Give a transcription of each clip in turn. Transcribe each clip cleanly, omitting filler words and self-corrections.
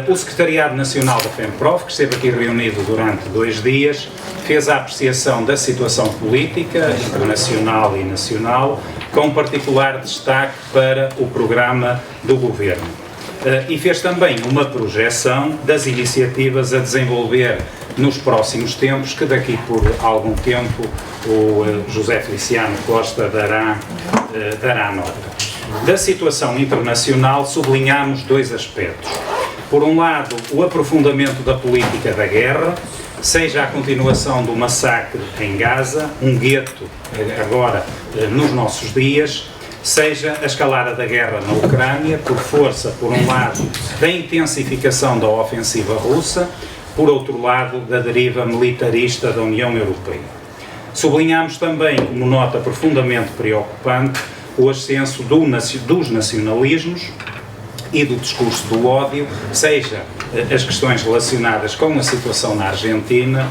O Secretariado Nacional da FEMPROF, que esteve aqui reunido durante 2 dias, fez a apreciação da situação política, internacional e nacional, com particular destaque para o programa do Governo. E fez também uma projeção das iniciativas a desenvolver nos próximos tempos, que daqui por algum tempo o José Feliciano Costa dará nota. Da situação internacional sublinhamos 2 aspectos. Por um lado, o aprofundamento da política da guerra, seja a continuação do massacre em Gaza, um gueto agora nos nossos dias, seja a escalada da guerra na Ucrânia, por força, por um lado, da intensificação da ofensiva russa, por outro lado, da deriva militarista da União Europeia. Sublinhamos também, como nota profundamente preocupante, o ascenso dos nacionalismos e do discurso do ódio, seja as questões relacionadas com a situação na Argentina,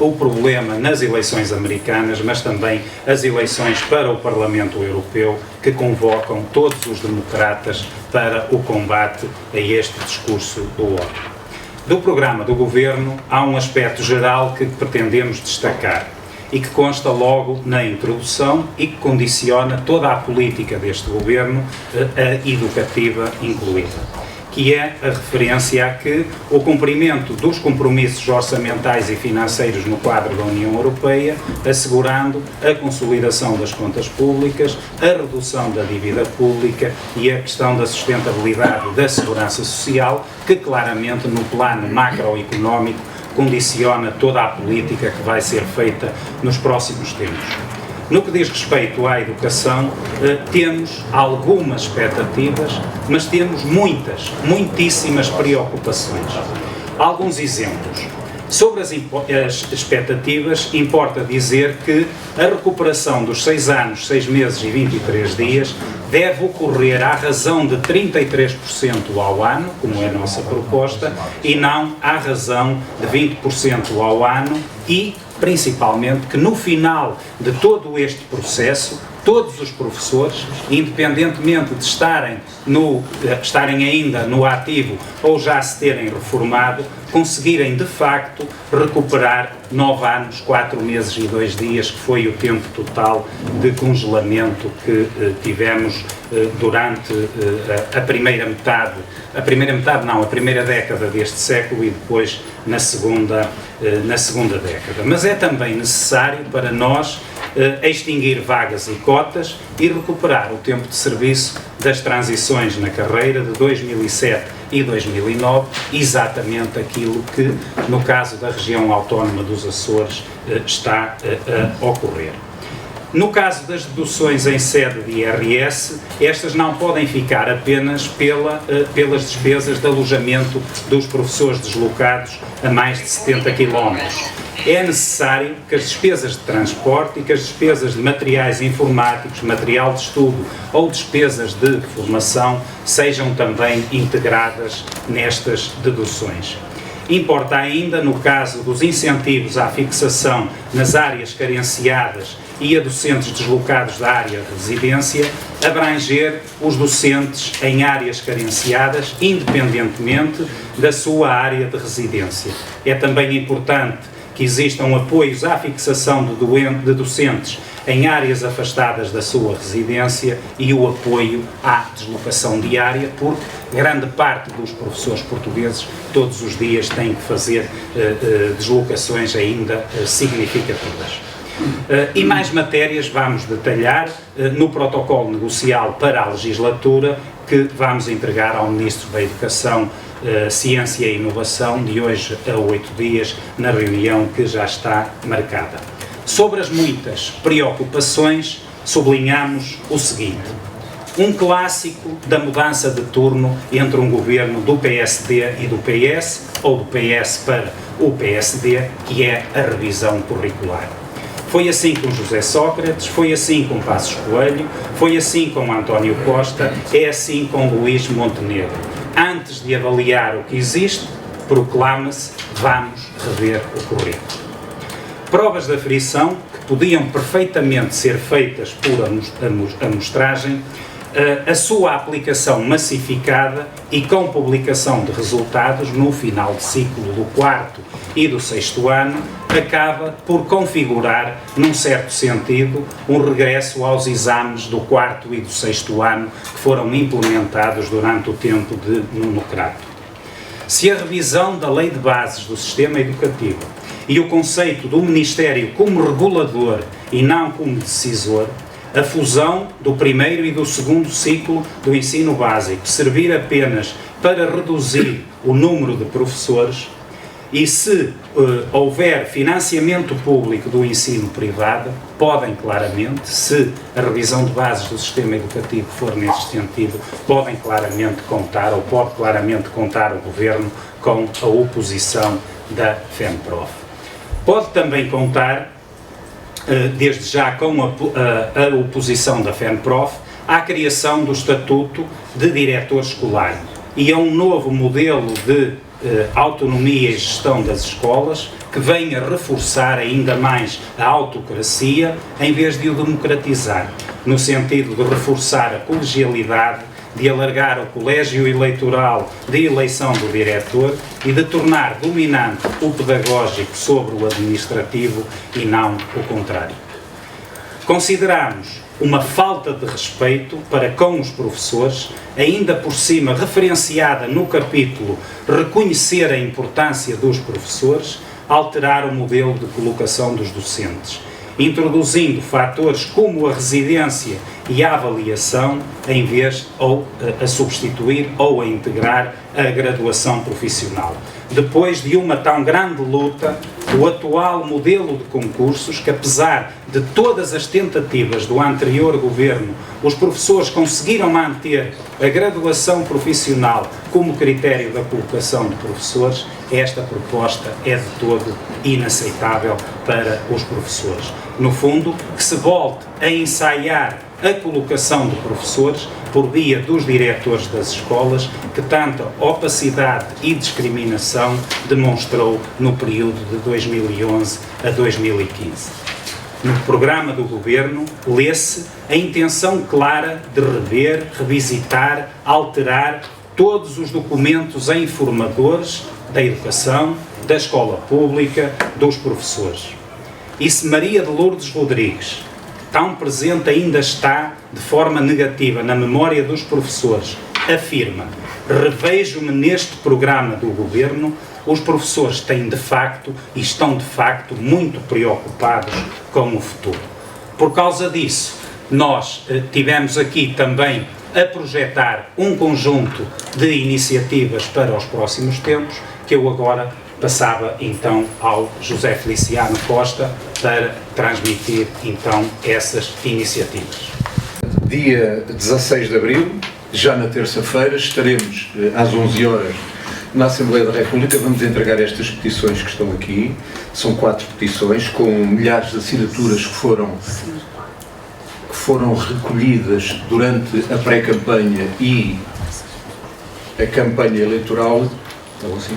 o problema nas eleições americanas, mas também as eleições para o Parlamento Europeu, que convocam todos os democratas para o combate a este discurso do ódio. Do programa do Governo, há um aspecto geral que pretendemos destacar e que consta logo na introdução e que condiciona toda a política deste Governo, a educativa incluída, que é a referência a que o cumprimento dos compromissos orçamentais e financeiros no quadro da União Europeia, assegurando a consolidação das contas públicas, a redução da dívida pública e a questão da sustentabilidade da segurança social, que claramente no plano macroeconómico condiciona toda a política que vai ser feita nos próximos tempos. No que diz respeito à educação, temos algumas expectativas, mas temos muitíssimas preocupações. Alguns exemplos. Sobre as expectativas, importa dizer que a recuperação dos 6 anos, 6 meses e 23 dias deve ocorrer à razão de 33% ao ano, como é a nossa proposta, e não à razão de 20% ao ano e, principalmente, que no final de todo este processo, todos os professores, independentemente de estarem ainda no ativo ou já se terem reformado, conseguirem de facto recuperar 9 anos, 4 meses e 2 dias, que foi o tempo total de congelamento que tivemos durante a primeira década deste século e depois na segunda década. Mas é também necessário para nós extinguir vagas e cotas e recuperar o tempo de serviço das transições na carreira de 2007 e 2009, exatamente aquilo que, no caso da região autónoma dos Açores, está a ocorrer. No caso das deduções em sede de IRS, estas não podem ficar apenas pelas despesas de alojamento dos professores deslocados a mais de 70 km. É necessário que as despesas de transporte e que as despesas de materiais informáticos, material de estudo ou despesas de formação sejam também integradas nestas deduções. Importa ainda, no caso dos incentivos à fixação nas áreas carenciadas e a docentes deslocados da área de residência, abranger os docentes em áreas carenciadas, independentemente da sua área de residência. É também importante que existam apoios à fixação de docentes em áreas afastadas da sua residência e o apoio à deslocação diária, porque grande parte dos professores portugueses todos os dias têm que fazer deslocações ainda significativas. E mais matérias vamos detalhar no protocolo negocial para a legislatura que vamos entregar ao Ministro da Educação, Ciência e Inovação de hoje a 8 dias na reunião que já está marcada. Sobre as muitas preocupações, sublinhamos o seguinte: um clássico da mudança de turno entre um governo do PSD e do PS, ou do PS para o PSD, que é a revisão curricular. Foi assim com José Sócrates, foi assim com Passos Coelho, foi assim com António Costa, é assim com Luís Montenegro. Antes de avaliar o que existe, proclama-se: vamos rever o currículo. Provas de aferição que podiam perfeitamente ser feitas por amostragem a sua aplicação massificada e com publicação de resultados no final de ciclo do 4º e do 6º ano, acaba por configurar, num certo sentido, um regresso aos exames do 4º e do 6º ano que foram implementados durante o tempo de Nuno Crato. Se a revisão da Lei de Bases do Sistema Educativo e o conceito do Ministério como regulador e não como decisor, a fusão do 1º e do 2º ciclo do ensino básico servir apenas para reduzir o número de professores, e se houver financiamento público do ensino privado, podem claramente, se a revisão de bases do sistema educativo for nesse sentido, podem claramente contar, ou pode claramente contar o Governo com a oposição da FEMPROF. Pode também contar, desde já, com a oposição da FEMPROF à criação do Estatuto de Diretor Escolar e a um novo modelo de autonomia e gestão das escolas que venha reforçar ainda mais a autocracia em vez de o democratizar, no sentido de reforçar a colegialidade, de alargar o colégio eleitoral de eleição do diretor e de tornar dominante o pedagógico sobre o administrativo e não o contrário. Consideramos uma falta de respeito para com os professores, ainda por cima referenciada no capítulo reconhecer a importância dos professores, alterar o modelo de colocação dos docentes, introduzindo fatores como a residência e a avaliação, em vez ou a substituir ou a integrar a graduação profissional. Depois de uma tão grande luta, o atual modelo de concursos, que apesar de todas as tentativas do anterior governo, os professores conseguiram manter a graduação profissional como critério da colocação de professores, esta proposta é de todo inaceitável para os professores. No fundo, que se volte a ensaiar a colocação de professores por via dos diretores das escolas, que tanta opacidade e discriminação demonstrou no período de 2011 a 2015. No programa do Governo, lê-se a intenção clara de rever, revisitar, alterar todos os documentos informadores da educação, da escola pública, dos professores. E se Maria de Lourdes Rodrigues, tão presente ainda está de forma negativa na memória dos professores, afirma: revejo-me neste programa do Governo, os professores têm de facto e estão de facto muito preocupados com o futuro. Por causa disso, nós tivemos aqui também a projetar um conjunto de iniciativas para os próximos tempos, que eu agora passava então ao José Feliciano Costa para transmitir então essas iniciativas. Dia 16 de Abril, já na terça-feira, estaremos às 11 horas na Assembleia da República. Vamos entregar estas petições que estão aqui. São 4 petições com milhares de assinaturas que foram recolhidas durante a pré-campanha e a campanha eleitoral. Então, assim,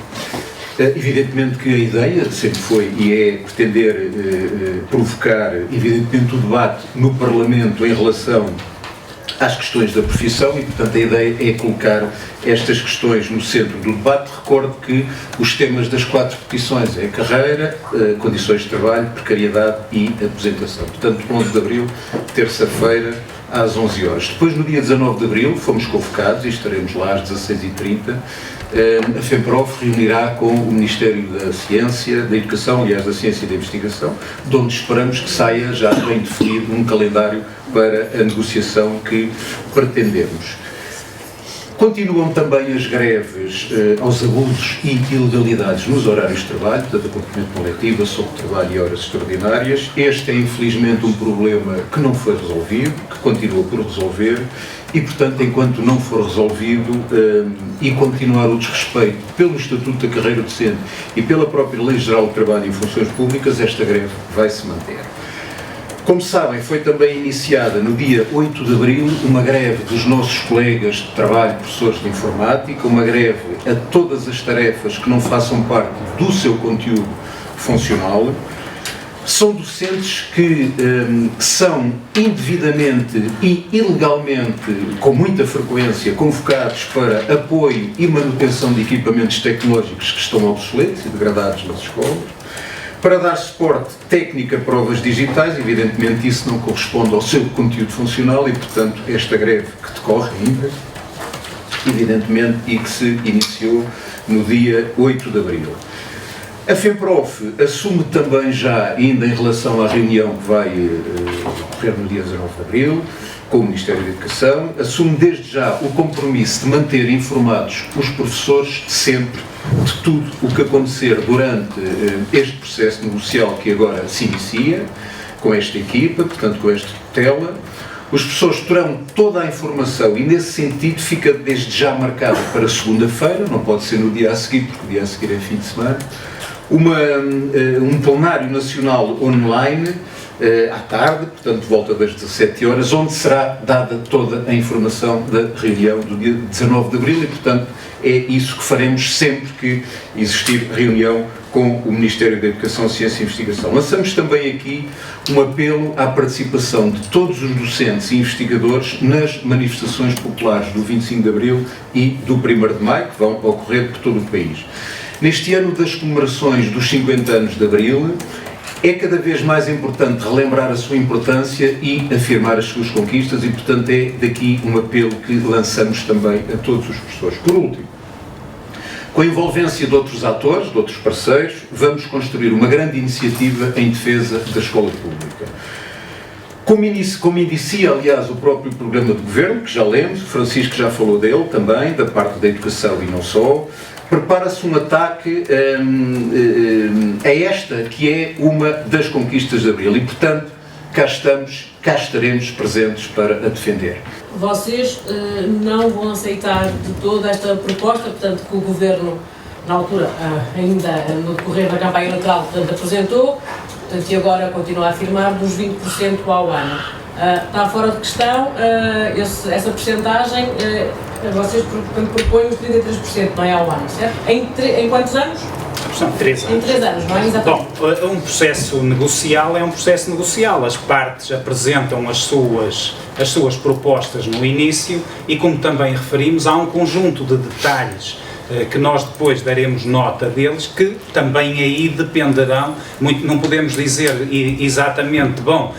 evidentemente que a ideia sempre foi e é pretender provocar, evidentemente, o debate no Parlamento em relação às questões da profissão e, portanto, a ideia é colocar estas questões no centro do debate. Recordo que os temas das 4 petições é carreira, condições de trabalho, precariedade e aposentação. Portanto, 11 de Abril, terça-feira, às 11 horas. Depois, no dia 19 de Abril, fomos convocados e estaremos lá às 16h30. A FEMPROF reunirá com o Ministério da Ciência, da Educação, aliás, da Ciência e da Investigação, de onde esperamos que saia já bem definido um calendário para a negociação que pretendemos. Continuam também as greves aos abusos e ilegalidades nos horários de trabalho, portanto, acompanhamento coletivo, sobre trabalho e horas extraordinárias. Este é, infelizmente, um problema que não foi resolvido, que continua por resolver e, portanto, enquanto não for resolvido e continuar o desrespeito pelo Estatuto da Carreira Docente e pela própria Lei Geral do Trabalho em Funções Públicas, esta greve vai se manter. Como sabem, foi também iniciada no dia 8 de Abril uma greve dos nossos colegas de trabalho, professores de informática, uma greve a todas as tarefas que não façam parte do seu conteúdo funcional. são docentes que são indevidamente e ilegalmente, com muita frequência, convocados para apoio e manutenção de equipamentos tecnológicos que estão obsoletos e degradados nas escolas, para dar suporte técnico a provas digitais. Evidentemente isso não corresponde ao seu conteúdo funcional e, portanto, esta greve que decorre ainda, evidentemente, e que se iniciou no dia 8 de abril. A FEMPROF assume também já, ainda em relação à reunião que vai ocorrer no dia 19 de abril, com o Ministério da Educação, assume desde já o compromisso de manter informados os professores sempre de tudo o que acontecer durante este processo negocial que agora se inicia, com esta equipa, portanto com esta tutela. Os professores terão toda a informação e, nesse sentido, fica desde já marcado para segunda-feira, não pode ser no dia a seguir, porque o dia a seguir é fim de semana, um plenário nacional online, à tarde, portanto, de volta das 17 horas, onde será dada toda a informação da reunião do dia 19 de abril e, portanto, é isso que faremos sempre que existir reunião com o Ministério da Educação, Ciência e Investigação. Lançamos também aqui um apelo à participação de todos os docentes e investigadores nas manifestações populares do 25 de Abril e do 1º de Maio, que vão ocorrer por todo o país. Neste ano das comemorações dos 50 anos de Abril, é cada vez mais importante relembrar a sua importância e afirmar as suas conquistas e, portanto, é daqui um apelo que lançamos também a todos os professores. Por último, com a envolvência de outros atores, de outros parceiros, vamos construir uma grande iniciativa em defesa da escola pública. Como inicia, aliás, o próprio programa de governo, que já lemos, o Francisco já falou dele também, da parte da educação e não só, prepara-se um ataque a esta que é uma das conquistas de Abril e, portanto, cá estaremos presentes para a defender. Vocês não vão aceitar de toda esta proposta, portanto, que o Governo, na altura, ainda no decorrer da campanha eleitoral, portanto, apresentou, portanto, e agora continua a afirmar, dos 20% ao ano. Está fora de questão essa percentagem, vocês propõem os 33%, não é, ao ano, certo? Em quantos anos? São 3 anos. Em 3 anos, não é? Exatamente. Bom, um processo negocial é um processo negocial. As partes apresentam as suas propostas no início e, como também referimos, há um conjunto de detalhes que nós depois daremos nota deles, que também aí dependerão, muito, não podemos dizer exatamente, bom,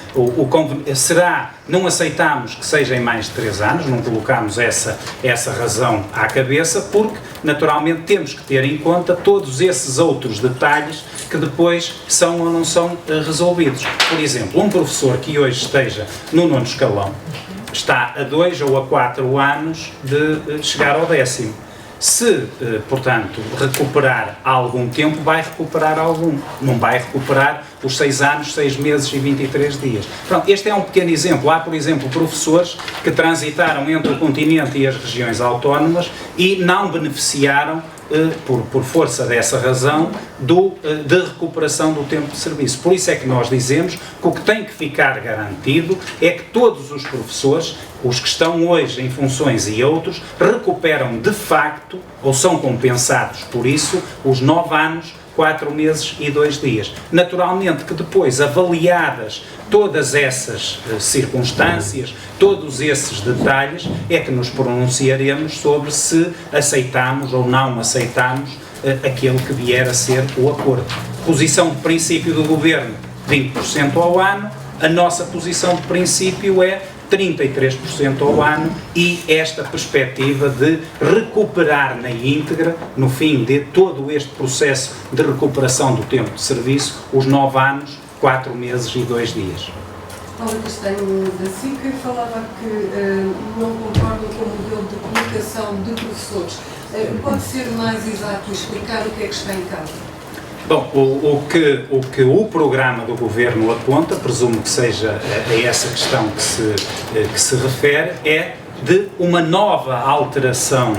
não aceitamos que seja em mais de 3 anos, não colocamos essa razão à cabeça, porque naturalmente temos que ter em conta todos esses outros detalhes que depois são ou não são resolvidos. Por exemplo, um professor que hoje esteja no 9º escalão está a 2 ou a 4 anos de chegar ao 10º. Se, portanto, recuperar algum tempo, vai recuperar algum. Não vai recuperar os 6 anos, 6 meses e 23 dias. Pronto, este é um pequeno exemplo. Há, por exemplo, professores que transitaram entre o continente e as regiões autónomas e não beneficiaram, por força dessa razão, de recuperação do tempo de serviço. Por isso é que nós dizemos que o que tem que ficar garantido é que todos os professores, os que estão hoje em funções e outros, recuperam de facto, ou são compensados por isso, os 9 anos, 4 meses e 2 dias. Naturalmente que depois, avaliadas todas essas circunstâncias, todos esses detalhes, é que nos pronunciaremos sobre se aceitamos ou não aceitamos aquele que vier a ser o acordo. Posição de princípio do Governo, 20% ao ano. A nossa posição de princípio é 33% ao ano e esta perspectiva de recuperar na íntegra, no fim de todo este processo de recuperação do tempo de serviço, os 9 anos, 4 meses e 2 dias. Paulo Castanho da SIC falava que não concorda com o modelo de comunicação de professores. Pode ser mais exato e explicar o que é que está em causa? Bom, o que o programa do Governo aponta, presumo que seja a essa questão que se refere, é de uma nova alteração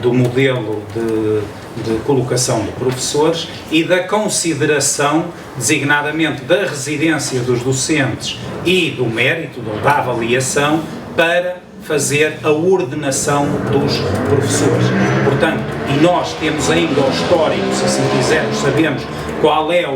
do modelo de colocação de professores e da consideração, designadamente, da residência dos docentes e do mérito, da avaliação, para fazer a ordenação dos professores. portanto, e nós temos ainda o histórico, se assim quisermos, sabemos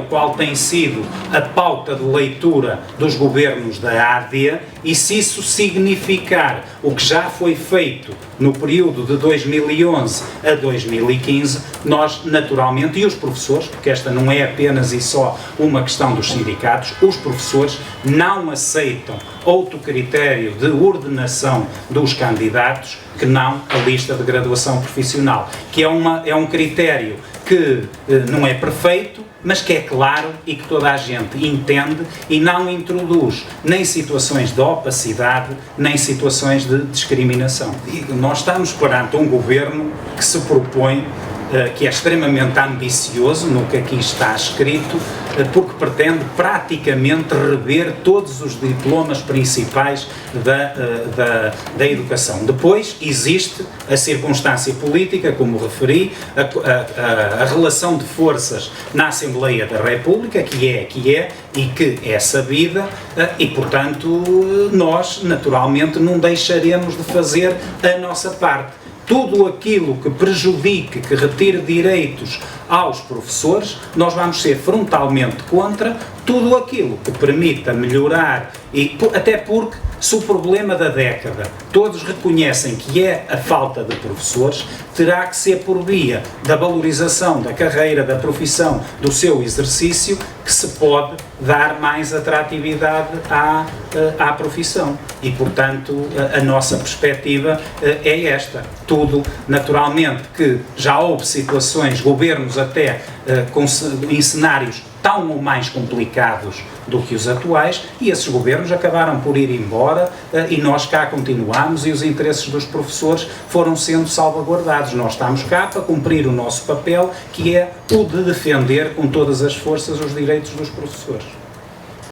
qual tem sido a pauta de leitura dos governos da AD, e se isso significar o que já foi feito no período de 2011 a 2015, nós naturalmente, e os professores, porque esta não é apenas e só uma questão dos sindicatos, os professores não aceitam outro critério de ordenação dos candidatos que não a lista de graduação profissional, que é um critério que não é perfeito, mas que é claro e que toda a gente entende e não introduz nem situações de opacidade, nem situações de discriminação. E nós estamos perante um governo que se propõe, que é extremamente ambicioso no que aqui está escrito, porque pretende praticamente rever todos os diplomas principais da educação. Depois existe a circunstância política, como referi, a relação de forças na Assembleia da República, que é e que é sabida, e portanto nós naturalmente não deixaremos de fazer a nossa parte. Tudo aquilo que prejudique, que retire direitos aos professores, nós vamos ser frontalmente contra. Tudo aquilo que permita melhorar, e até porque, se o problema da década todos reconhecem que é a falta de professores, terá que ser por via da valorização da carreira, da profissão, do seu exercício, que se pode dar mais atratividade à profissão. E, portanto, a nossa perspectiva é esta. Tudo, naturalmente, que já houve situações, governos até em cenários tão ou mais complicados do que os atuais, e esses governos acabaram por ir embora e nós cá continuamos, e os interesses dos professores foram sendo salvaguardados. Nós estamos cá para cumprir o nosso papel, que é o de defender com todas as forças os direitos dos professores.